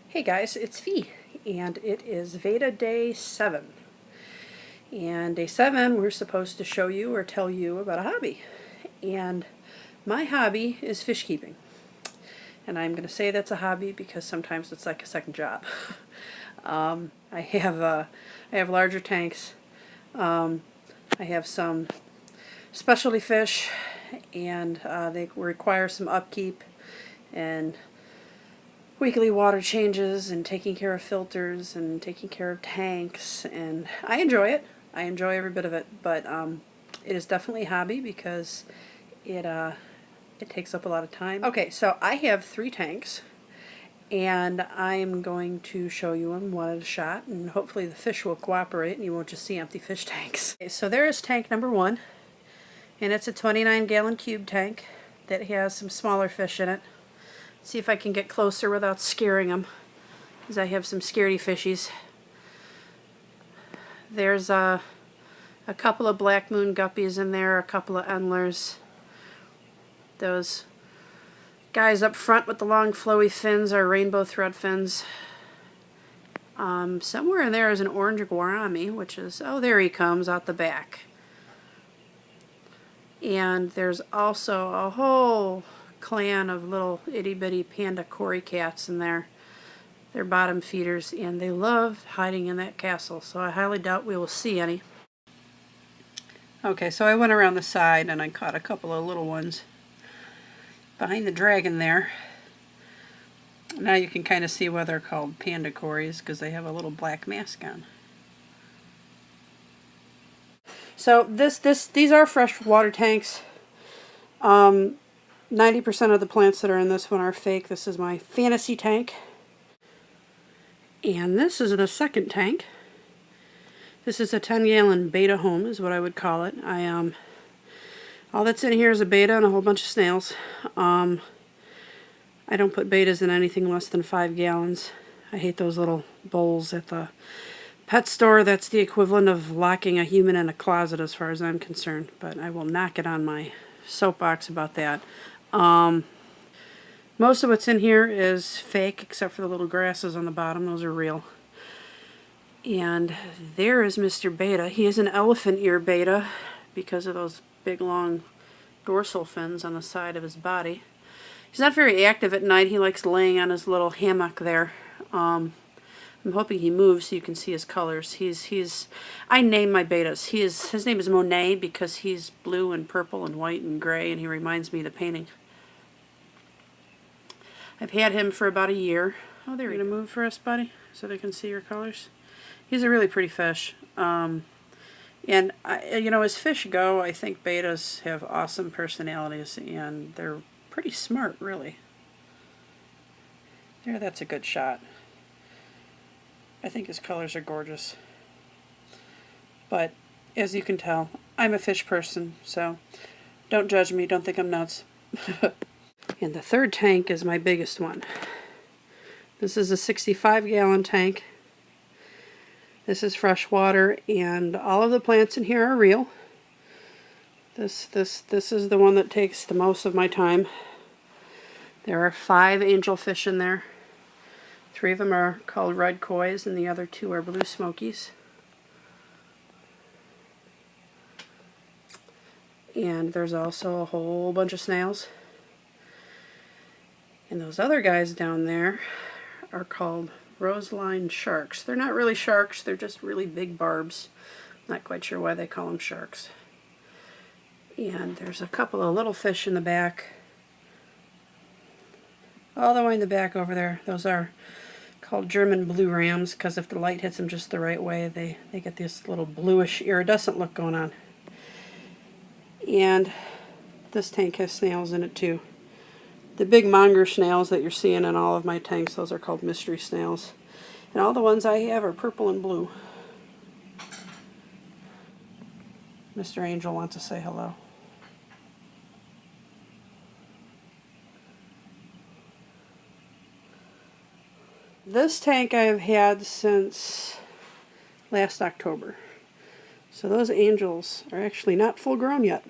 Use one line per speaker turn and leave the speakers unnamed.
Hey guys, it's V, and it is VEDA Day 7. And Day 7, we're supposed to show you or tell you about a hobby. And my hobby is fish keeping. And I'm going to say that's a hobby because sometimes it's like a second job. I have larger tanks. I have some specialty fish, and they require some upkeep and weekly water changes and taking care of filters and taking care of tanks, and I enjoy it. I enjoy every bit of it, but it is definitely a hobby because it takes up a lot of time. Okay, so I have 3 tanks, and I'm going to show you them one at a shot, and hopefully the fish will cooperate and you won't just see empty fish tanks. Okay, so there is tank number 1, and it's a 29-gallon cube tank that has some smaller fish in it. See if I can get closer without scaring them, because I have some scaredy fishies. There's a couple of black moon guppies in there, a couple of endlers. Those guys up front with the long flowy fins are rainbow thread fins. Somewhere in there is an orange gourami, which is, oh, there he comes out the back. And there's also a whole clan of little itty-bitty panda cory cats in there. They're bottom feeders, and they love hiding in that castle, so I highly doubt we will see any. Okay, so I went around the side and I caught a couple of little ones behind the dragon there. Now you can kind of see why they're called panda cories, because they have a little black mask on. So these are fresh water tanks. 90% of the plants that are in this one are fake. This is my fantasy tank. And this is the second tank. This is a 10-gallon beta home is what I would call it. All that's in here is a beta and a whole bunch of snails. I don't put betas in anything less than 5 gallons. I hate those little bowls at the pet store. That's the equivalent of locking a human in a closet as far as I'm concerned. But I will not get on my soapbox about that. Most of what's in here is fake, except for the little grasses on the bottom. Those are real. And there is Mr. Beta. He is an elephant ear beta because of those big long dorsal fins on the side of his body. He's not very active at night. He likes laying on his little hammock there. I'm hoping he moves so you can see his colors. I name my betas. His name is Monet because he's blue and purple and white and gray, and he reminds me of the painting. I've had him for about a year. Oh, there you go. Move for us, buddy, so they can see your colors. He's a really pretty fish. And as fish go, I think betas have awesome personalities, and they're pretty smart, really. There, that's a good shot. I think his colors are gorgeous. But as you can tell, I'm a fish person, so don't judge me, don't think I'm nuts. And the third tank is my biggest one. This is a 65-gallon tank. This is fresh water, and all of the plants in here are real. This is the one that takes the most of my time. There are 5 angelfish in there. 3 of them are called red kois, and the other 2 are blue smokies. And there's also a whole bunch of snails. And those other guys down there are called roseline sharks. They're not really sharks, they're just really big barbs. Not quite sure why they call them sharks. And there's a couple of little fish in the back. All the way in the back over there, those are called German blue rams, because if the light hits them just the right way, they get this little bluish iridescent look going on. And this tank has snails in it too. The big monger snails that you're seeing in all of my tanks, those are called mystery snails. And all the ones I have are purple and blue. Mr. Angel wants to say hello. This tank I have had since last October. So those angels are actually not full grown yet.